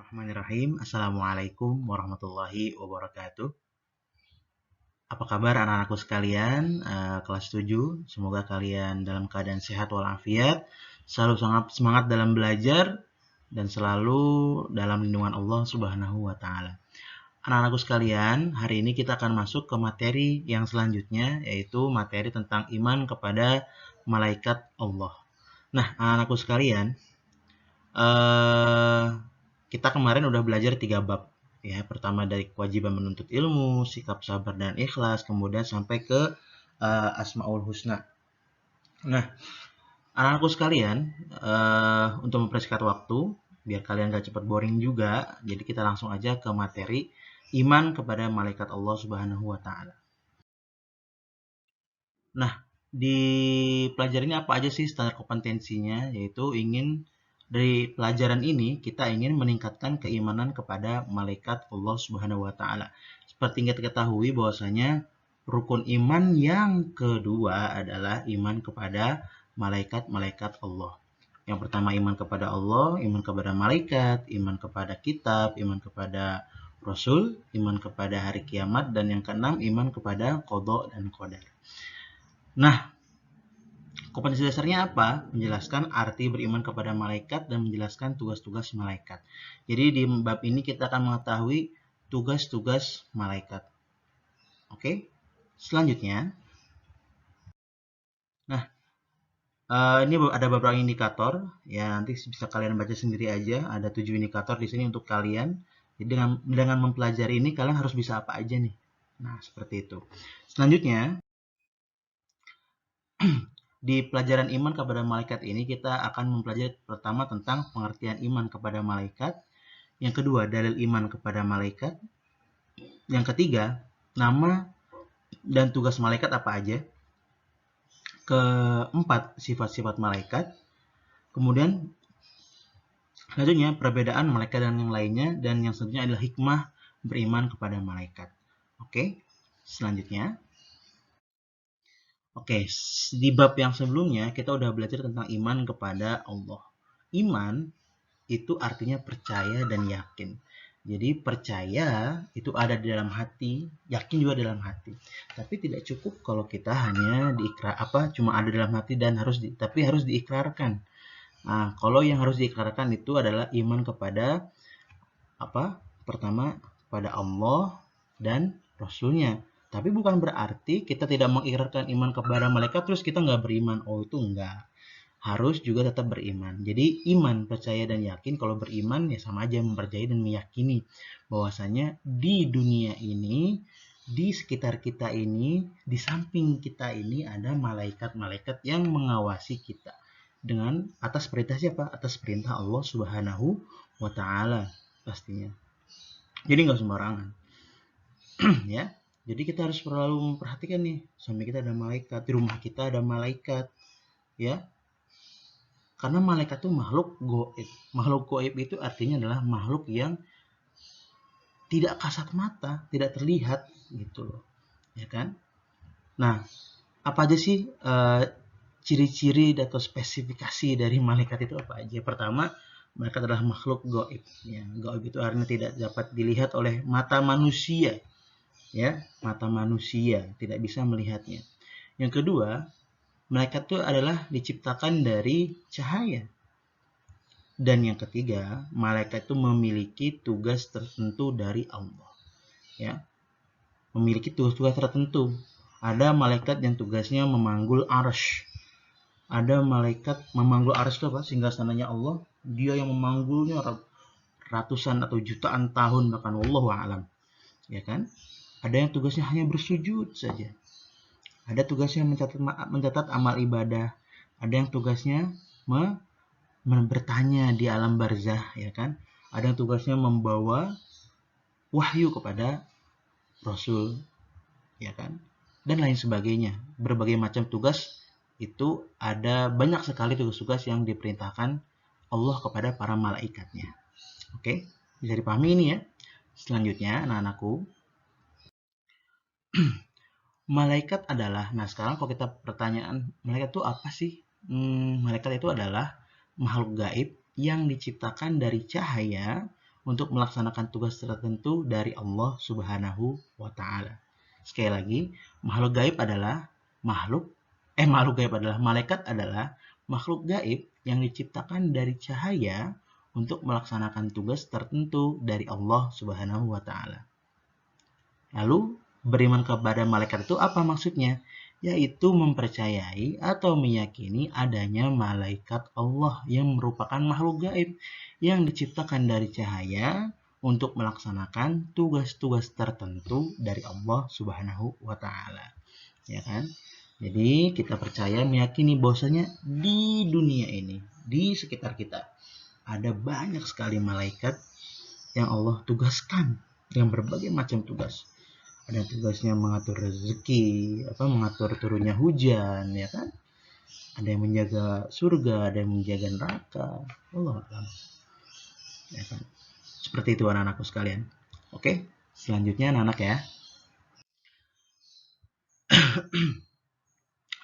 Bismillahirrahmanirrahim. Assalamualaikum warahmatullahi wabarakatuh. Apa kabar anak-anakku sekalian? Kelas 7. Semoga kalian dalam keadaan sehat walafiat, selalu sangat semangat dalam belajar, dan selalu dalam lindungan Allah Subhanahu wa Ta'ala. Anak-anakku sekalian, hari ini kita akan masuk ke materi yang selanjutnya, yaitu materi tentang iman kepada malaikat Allah. Nah, anak-anakku sekalian, kita kemarin udah belajar 3 bab. Ya, pertama dari kewajiban menuntut ilmu, sikap sabar dan ikhlas, kemudian sampai ke Asmaul Husna. Nah, anak-anakku sekalian, untuk mempersingkat waktu, biar kalian gak cepat boring juga, jadi kita langsung aja ke materi iman kepada malaikat Allah Subhanahu wa Ta'ala. Nah, di pelajaran ini apa aja sih standar kompetensinya? Yaitu dari pelajaran ini kita ingin meningkatkan keimanan kepada malaikat Allah Subhanahu wa Ta'ala. Seperti yang kita ketahui bahwasanya rukun iman yang kedua adalah iman kepada malaikat-malaikat Allah. Yang pertama iman kepada Allah, iman kepada malaikat, iman kepada kitab, iman kepada Rasul, iman kepada hari kiamat, dan yang keenam iman kepada qada dan qadar. Nah, kompetensi dasarnya apa? Menjelaskan arti beriman kepada malaikat dan menjelaskan tugas-tugas malaikat. Jadi di bab ini kita akan mengetahui tugas-tugas malaikat. Oke, selanjutnya. Nah, ini ada beberapa indikator. Ya, nanti bisa kalian baca sendiri aja. Ada 7 indikator di sini untuk kalian. Jadi dengan mempelajari ini kalian harus bisa apa aja nih. Nah, seperti itu. Selanjutnya, di pelajaran iman kepada malaikat ini kita akan mempelajari pertama tentang pengertian iman kepada malaikat, yang kedua dalil iman kepada malaikat, yang ketiga nama dan tugas malaikat apa aja, keempat sifat-sifat malaikat, kemudian selanjutnya perbedaan malaikat dan yang lainnya, dan yang selanjutnya adalah hikmah beriman kepada malaikat. Oke, selanjutnya. Oke, di bab yang sebelumnya kita udah belajar tentang iman kepada Allah. Iman itu artinya percaya dan yakin. Jadi percaya itu ada di dalam hati, yakin juga dalam hati. Tapi tidak cukup kalau kita hanya cuma ada dalam hati dan tapi harus diikrarkan. Nah, kalau yang harus diikrarkan itu adalah iman kepada Pertama pada Allah dan Rasulnya. Tapi bukan berarti kita tidak mengikrarkan iman kepada malaikat terus kita nggak beriman. Oh, itu enggak. Harus juga tetap beriman. Jadi iman, percaya dan yakin. Kalau beriman ya sama aja mempercayai dan meyakini bahwasanya di dunia ini, di sekitar kita ini, di samping kita ini ada malaikat-malaikat yang mengawasi kita dengan atas perintah siapa? Atas perintah Allah Subhanahu wa Ta'ala pastinya. Jadi nggak sembarangan. Ya. Jadi kita harus selalu memperhatikan nih, sampai kita ada malaikat, di rumah kita ada malaikat, ya. Karena malaikat itu makhluk goib. Makhluk goib itu artinya adalah makhluk yang tidak kasat mata, tidak terlihat gitu loh. Ya kan? Nah, apa aja sih ciri-ciri atau spesifikasi dari malaikat itu apa aja? Pertama, malaikat adalah makhluk goib. Ya, goib itu artinya tidak dapat dilihat oleh mata manusia. Ya, mata manusia tidak bisa melihatnya. Yang kedua, malaikat itu adalah diciptakan dari cahaya. Dan yang ketiga, malaikat itu memiliki tugas tertentu dari Allah. Ya, memiliki tugas-tugas tertentu. Ada malaikat yang tugasnya memanggul arsy. Ada malaikat memanggul arsy itu apa? Singgasananya Allah. Dia yang memanggulnya ratusan atau jutaan tahun bahkan wallahu a'lam. Ya kan? Ada yang tugasnya hanya bersujud saja. Ada tugasnya mencatat amal ibadah. Ada yang tugasnya bertanya di alam barzah, ya kan? Ada yang tugasnya membawa wahyu kepada Rasul, ya kan? Dan lain sebagainya. Berbagai macam tugas itu ada banyak sekali tugas-tugas yang diperintahkan Allah kepada para malaikatnya. Oke, bisa dipahami ini ya. Selanjutnya, anak-anakku, malaikat adalah, nah sekarang kalau kita pertanyaan, malaikat itu apa sih? Malaikat itu adalah makhluk gaib yang diciptakan dari cahaya untuk melaksanakan tugas tertentu dari Allah Subhanahu wa taala. Sekali lagi, makhluk gaib adalah malaikat adalah makhluk gaib yang diciptakan dari cahaya untuk melaksanakan tugas tertentu dari Allah Subhanahu wa taala. Lalu, beriman kepada malaikat itu apa maksudnya? Yaitu mempercayai atau meyakini adanya malaikat Allah yang merupakan makhluk gaib yang diciptakan dari cahaya untuk melaksanakan tugas-tugas tertentu dari Allah Subhanahu wa taala. Ya kan? Jadi kita percaya meyakini bahwasanya di dunia ini, di sekitar kita ada banyak sekali malaikat yang Allah tugaskan dengan berbagai macam tugas. Ada tugasnya mengatur rezeki, mengatur turunnya hujan, ya kan? Ada yang menjaga surga, ada yang menjaga neraka. Allah alam. Ya kan? Seperti itu anak-anakku sekalian. Oke, selanjutnya anak-anak ya.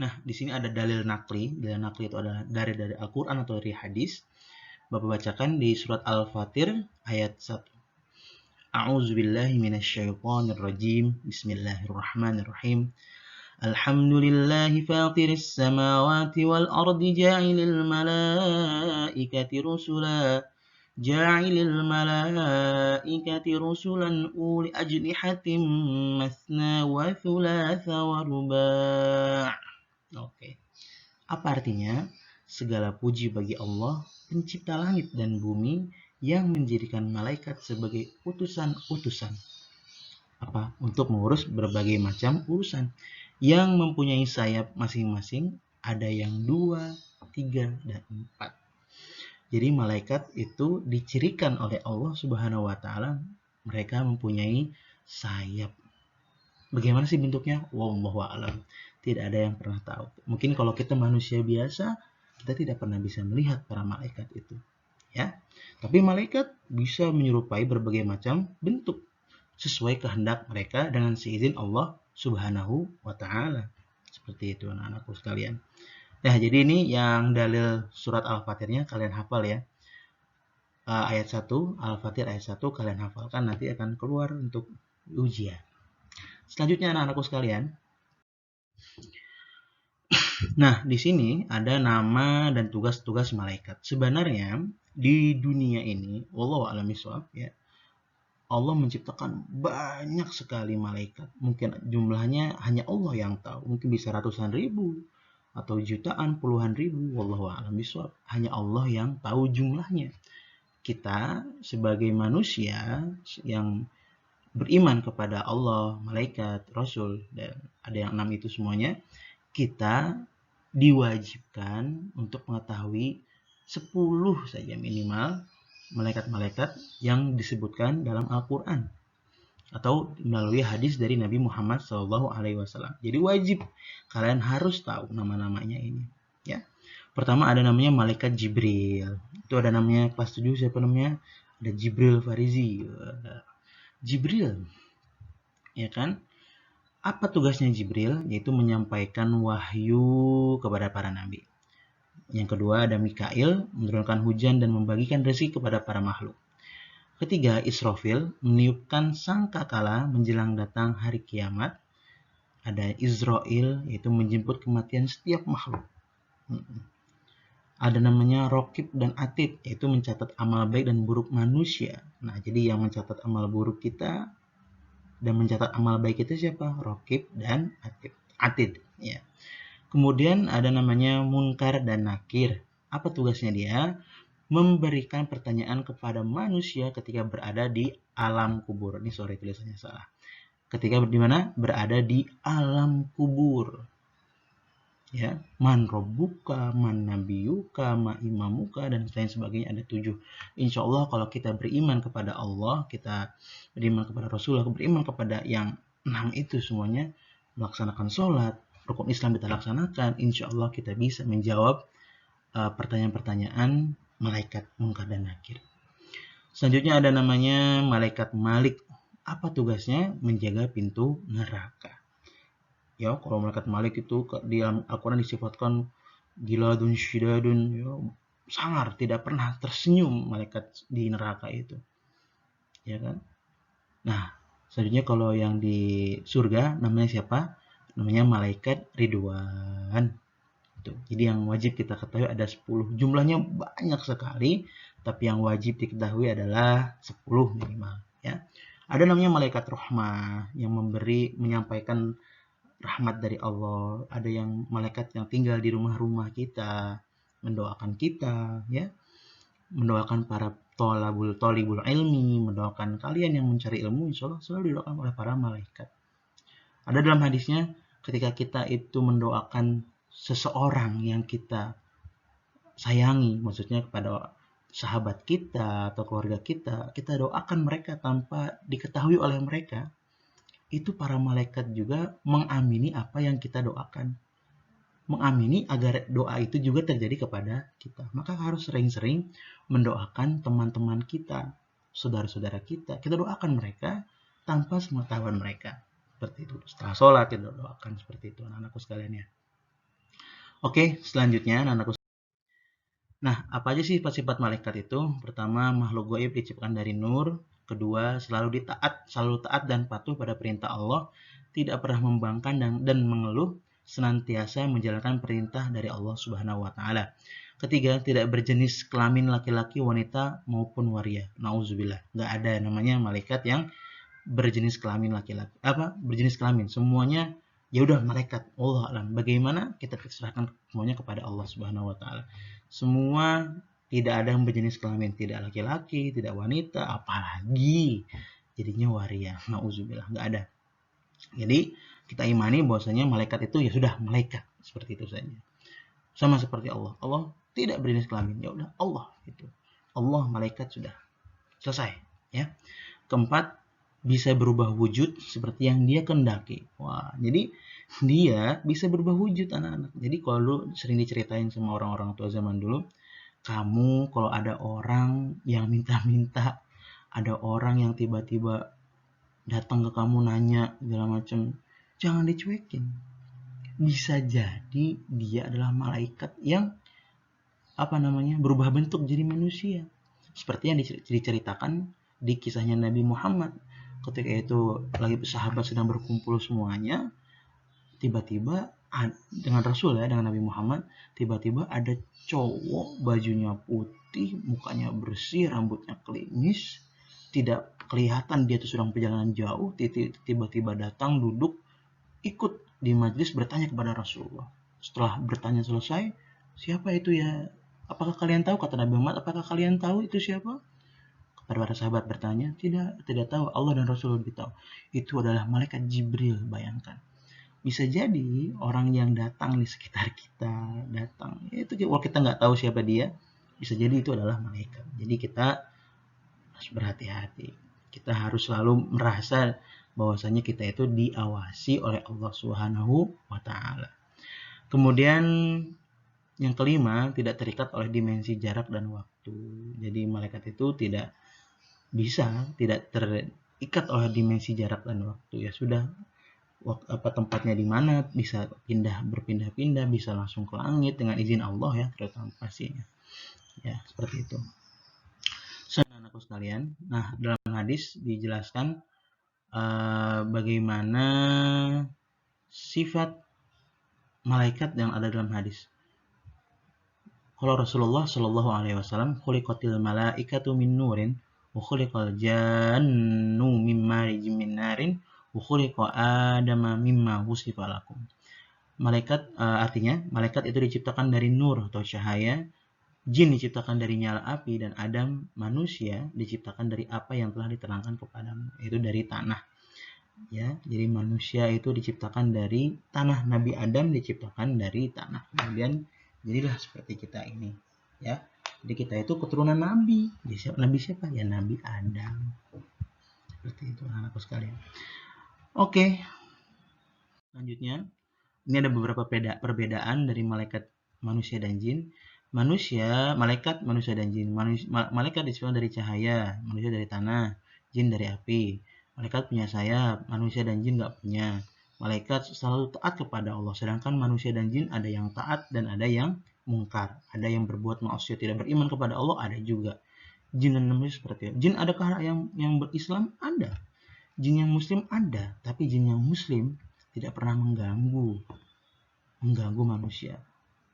Nah, di sini ada dalil nakli. Dalil nakli itu adalah dari Al-Qur'an atau dari hadis. Bapak bacakan di surat Al-Fatir ayat 1. A'udzubillahi minasyaitonirrajim. Bismillahirrahmanirrahim. Alhamdulillahi fatiris samawati wal ardi ja'ilil malaikati rusulan uli ajnihatin masna wa thulatha wa ruba'. Oke. Apa artinya? Segala puji bagi Allah, pencipta langit dan bumi, yang menjadikan malaikat sebagai utusan-utusan untuk mengurus berbagai macam urusan, yang mempunyai sayap masing-masing, ada yang 2, 3, dan 4. Jadi malaikat itu dicirikan oleh Allah Subhanahu wa taala, mereka mempunyai sayap. Bagaimana sih bentuknya? Wallahu a'lam. Tidak ada yang pernah tahu. Mungkin kalau kita manusia biasa, kita tidak pernah bisa melihat para malaikat itu. Ya. Tapi malaikat bisa menyerupai berbagai macam bentuk sesuai kehendak mereka dengan seizin Allah Subhanahu wa taala. Seperti itu anak-anakku sekalian. Nah, jadi ini yang dalil surat Al-Fatirnya kalian hafal ya. Ayat 1, Al-Fatir ayat 1 kalian hafalkan, nanti akan keluar untuk ujian. Selanjutnya anak-anakku sekalian. Nah, di sini ada nama dan tugas-tugas malaikat. Sebenarnya di dunia ini, wallahu a'lam bishawab ya, Allah menciptakan banyak sekali malaikat. Mungkin jumlahnya hanya Allah yang tahu. Mungkin bisa ratusan ribu atau jutaan, puluhan ribu. Wallahu a'lam bishawab. Hanya Allah yang tahu jumlahnya. Kita sebagai manusia yang beriman kepada Allah, malaikat, rasul, dan ada yang 6 itu semuanya, kita diwajibkan untuk mengetahui 10 saja minimal malaikat-malaikat yang disebutkan dalam Al-Quran atau melalui hadis dari Nabi Muhammad SAW. Jadi wajib kalian harus tahu nama-namanya ini. Ya, pertama ada namanya malaikat Jibril. Itu ada namanya kelas 7 siapa namanya? Ada Jibril Farizi. Jibril, ya kan? Apa tugasnya Jibril? Yaitu menyampaikan wahyu kepada para nabi. Yang kedua ada Mikail, menurunkan hujan dan membagikan rezeki kepada para makhluk. Ketiga, Israfil, meniupkan sangkakala menjelang datang hari kiamat. Ada Izrail, yaitu menjemput kematian setiap makhluk. Ada namanya Raqib dan Atid, yaitu mencatat amal baik dan buruk manusia. Nah, jadi yang mencatat amal buruk kita dan mencatat amal baik itu siapa? Raqib dan Atid. Ya. Kemudian ada namanya Munkar dan Nakir. Apa tugasnya dia? Memberikan pertanyaan kepada manusia ketika berada di alam kubur. Ini sorry tulisannya salah. Ketika di mana? Berada di alam kubur. Ya, man robbuka, man nabiyuka, ma imamuka, dan lain sebagainya, ada 7. Insya Allah kalau kita beriman kepada Allah, kita beriman kepada Rasulullah, beriman kepada yang 6 itu semuanya, melaksanakan sholat, rukun Islam kita laksanakan, insya Allah kita bisa menjawab pertanyaan-pertanyaan malaikat Munkar dan Nakir. Selanjutnya ada namanya malaikat Malik. Apa tugasnya? Menjaga pintu neraka. Ya, kalau malaikat Malik itu di dalam Al-Quran disifatkan giladun syidadun, ya, sangar, tidak pernah tersenyum malaikat di neraka itu. ya kan? Nah, selanjutnya kalau yang di surga namanya siapa? Namanya malaikat Ridwan. Tuh. Jadi yang wajib kita ketahui ada 10. Jumlahnya banyak sekali, tapi yang wajib diketahui adalah 10 minimal, ya. Ada namanya malaikat rahmah yang menyampaikan rahmat dari Allah. Ada yang malaikat yang tinggal di rumah-rumah kita, mendoakan kita, ya. Mendoakan para tolibul ilmi, mendoakan kalian yang mencari ilmu, insya Allah selalu didoakan oleh para malaikat. Ada dalam hadisnya, ketika kita itu mendoakan seseorang yang kita sayangi, maksudnya kepada sahabat kita atau keluarga kita doakan mereka tanpa diketahui oleh mereka, itu para malaikat juga mengamini apa yang kita doakan. Mengamini agar doa itu juga terjadi kepada kita. Maka harus sering-sering mendoakan teman-teman kita, saudara-saudara kita. Kita doakan mereka tanpa sepengetahuan mereka. Seperti itu. Setelah sholat kita doakan seperti itu, anak-anakku sekalian ya. Oke, selanjutnya anak-anakku. Nah, apa aja sih sifat-sifat malaikat itu? Pertama, makhluk gaib diciptakan dari nur. Kedua, selalu taat dan patuh pada perintah Allah, tidak pernah membangkang dan mengeluh, senantiasa menjalankan perintah dari Allah Subhanahu wa taala. Ketiga, tidak berjenis kelamin laki-laki, wanita maupun waria. Nauzubillah. Enggak ada namanya malaikat yang berjenis kelamin laki-laki. Berjenis kelamin. Semuanya ya udah malaikat. Allah alam. Bagaimana kita serahkan semuanya kepada Allah Subhanahu wa taala. Semua tidak ada yang berjenis kelamin, tidak laki-laki, tidak wanita, apalagi jadinya waria. Nauzubillah, enggak ada. Jadi kita imani bahwasanya malaikat itu ya sudah malaikat, seperti itu saja. Sama seperti Allah. Allah tidak berjenis kelamin, ya udah Allah itu. Allah malaikat sudah selesai, ya. Keempat, bisa berubah wujud seperti yang dia kehendaki. Wah, jadi dia bisa berubah wujud anak-anak. Jadi kalau lu sering diceritain sama orang-orang tua zaman dulu, kamu kalau ada orang yang minta-minta, ada orang yang tiba-tiba datang ke kamu nanya segala macam, jangan dicuekin. Bisa jadi dia adalah malaikat yang berubah bentuk jadi manusia. Seperti yang diceritakan di kisahnya Nabi Muhammad. Ketika itu lagi sahabat sedang berkumpul semuanya, tiba-tiba dengan Rasul ya, dengan Nabi Muhammad, tiba-tiba ada cowok bajunya putih, mukanya bersih, rambutnya klimis, tidak kelihatan dia itu sedang perjalanan jauh, tiba-tiba datang duduk, ikut di majlis bertanya kepada Rasulullah. Setelah bertanya selesai, siapa itu ya? Apakah kalian tahu? Kata Nabi Muhammad, apakah kalian tahu itu siapa? Kepada para sahabat bertanya, tidak tahu. Allah dan Rasul lebih tahu. Itu adalah malaikat Jibril, bayangkan. Bisa jadi orang yang datang di sekitar kita, itu kalau kita nggak tahu siapa dia, bisa jadi itu adalah malaikat. Jadi kita harus berhati-hati. Kita harus selalu merasa bahwasanya kita itu diawasi oleh Allah Subhanahu wa taala. Kemudian yang kelima, tidak terikat oleh dimensi jarak dan waktu. Jadi malaikat itu tidak terikat oleh dimensi jarak dan waktu. Ya sudah, tempatnya di mana, bisa berpindah-pindah, bisa langsung ke langit dengan izin Allah ya, terutama pastinya. Ya, seperti itu. Saudara-saudaraku sekalian, nah dalam hadis dijelaskan bagaimana sifat malaikat yang ada dalam hadis. Kalau Rasulullah Shallallahu Alaihi Wasallam, khuliqatil malaikatu min nurin, wa khuliqal jannu mimma min narin, wa khuliqa adama mimma wusifa lakum. Malaikat artinya malaikat itu diciptakan dari nur atau cahaya, jin diciptakan dari nyala api, dan Adam manusia diciptakan dari apa yang telah diterangkan kepadamu, yaitu dari tanah. Ya, jadi manusia itu diciptakan dari tanah. Nabi Adam diciptakan dari tanah. Kemudian jadilah seperti kita ini, ya. Jadi kita itu keturunan Nabi. Nabi siapa? Ya Nabi Adam. Seperti itu anak-anakku sekalian. Oke. Selanjutnya, ini ada beberapa perbedaan dari malaikat manusia dan jin. Malaikat manusia dan jin. Malaikat diciptakan dari cahaya, manusia dari tanah, jin dari api. Malaikat punya sayap, manusia dan jin nggak punya. Malaikat selalu taat kepada Allah, sedangkan manusia dan jin ada yang taat dan ada yang mungkar. Ada yang berbuat maksiat, tidak beriman kepada Allah, ada juga. Jin dan manusia seperti itu. Jin adakah yang berislam? Ada. Jin yang muslim ada, tapi jin yang muslim tidak pernah mengganggu manusia.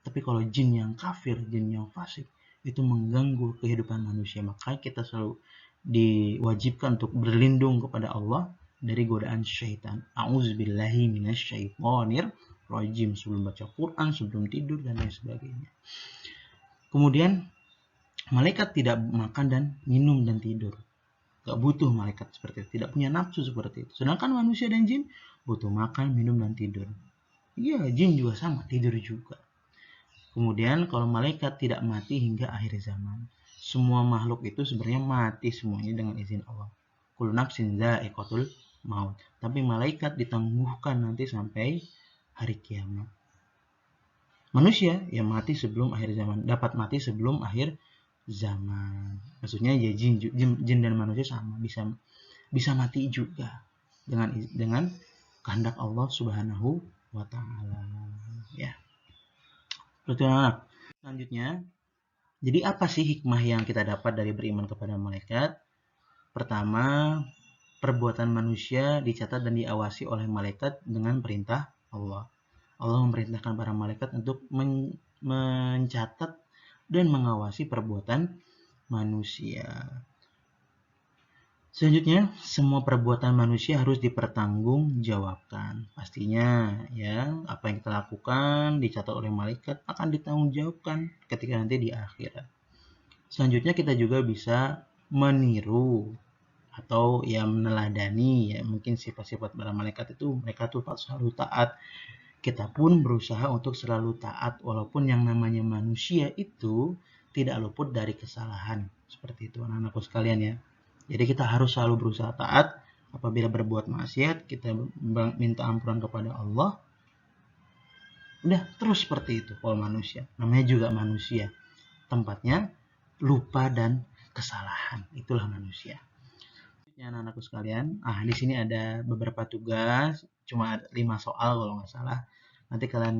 Tapi kalau jin yang kafir, jin yang fasik, itu mengganggu kehidupan manusia. Maka kita selalu diwajibkan untuk berlindung kepada Allah dari godaan syaitan. A'udzubillahi minasyaitonir rajim, sebelum baca Quran, sebelum tidur, dan lain sebagainya. Kemudian malaikat tidak makan dan minum dan tidur. Gak butuh malaikat seperti itu, tidak punya nafsu seperti itu. Sedangkan manusia dan jin butuh makan, minum, dan tidur. Iya, jin juga sama, tidur juga. Kemudian kalau malaikat tidak mati hingga akhir zaman. Semua makhluk itu sebenarnya mati semuanya dengan izin Allah. Kullu nafsin dha'iqatul maut. Tapi malaikat ditangguhkan nanti sampai hari kiamat. Manusia yang mati sebelum akhir zaman, dapat mati sebelum akhir zaman. Maksudnya ya jin dan manusia sama, bisa mati juga dengan kehendak Allah Subhanahu wa taala, ya. Betul, anak. Selanjutnya, jadi apa sih hikmah yang kita dapat dari beriman kepada malaikat? Pertama, perbuatan manusia dicatat dan diawasi oleh malaikat dengan perintah Allah. Allah memerintahkan para malaikat untuk mencatat dan mengawasi perbuatan manusia. Selanjutnya, semua perbuatan manusia harus dipertanggungjawabkan. Pastinya ya, apa yang kita lakukan dicatat oleh malaikat akan ditanggungjawabkan ketika nanti di akhirat. Selanjutnya kita juga bisa meniru atau ya meneladani ya mungkin sifat-sifat para malaikat itu, mereka tuh selalu taat. Kita pun berusaha untuk selalu taat walaupun yang namanya manusia itu tidak luput dari kesalahan. Seperti itu anak-anakku sekalian ya. Jadi kita harus selalu berusaha taat. Apabila berbuat maksiat, kita minta ampunan kepada Allah. Udah terus seperti itu kalau manusia. Namanya juga manusia. Tempatnya lupa dan kesalahan. Itulah manusia. Anak-anakku sekalian, di sini ada beberapa tugas, cuma 5 soal kalau nggak salah. Nanti kalian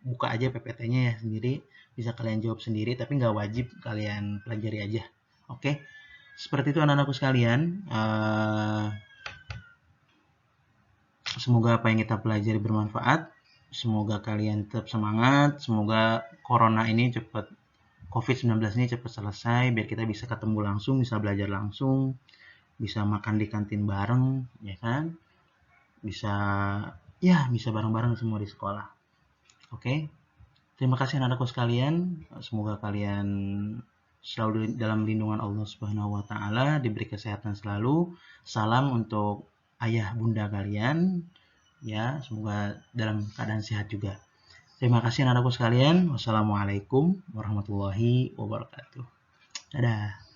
buka aja PPT-nya ya sendiri, bisa kalian jawab sendiri, tapi nggak wajib kalian pelajari aja. Oke, seperti itu anak-anakku sekalian. Semoga apa yang kita pelajari bermanfaat. Semoga kalian tetap semangat. Semoga corona ini cepat, COVID-19 ini cepat selesai, biar kita bisa ketemu langsung, bisa belajar langsung, bisa makan di kantin bareng, ya kan? Bisa bareng-bareng semua di sekolah. Oke. Terima kasih anak-anakku sekalian. Semoga kalian selalu dalam lindungan Allah Subhanahu wa taala, diberi kesehatan selalu. Salam untuk ayah bunda kalian. Ya, semoga dalam keadaan sehat juga. Terima kasih anak-anakku sekalian. Wassalamualaikum warahmatullahi wabarakatuh. Dadah.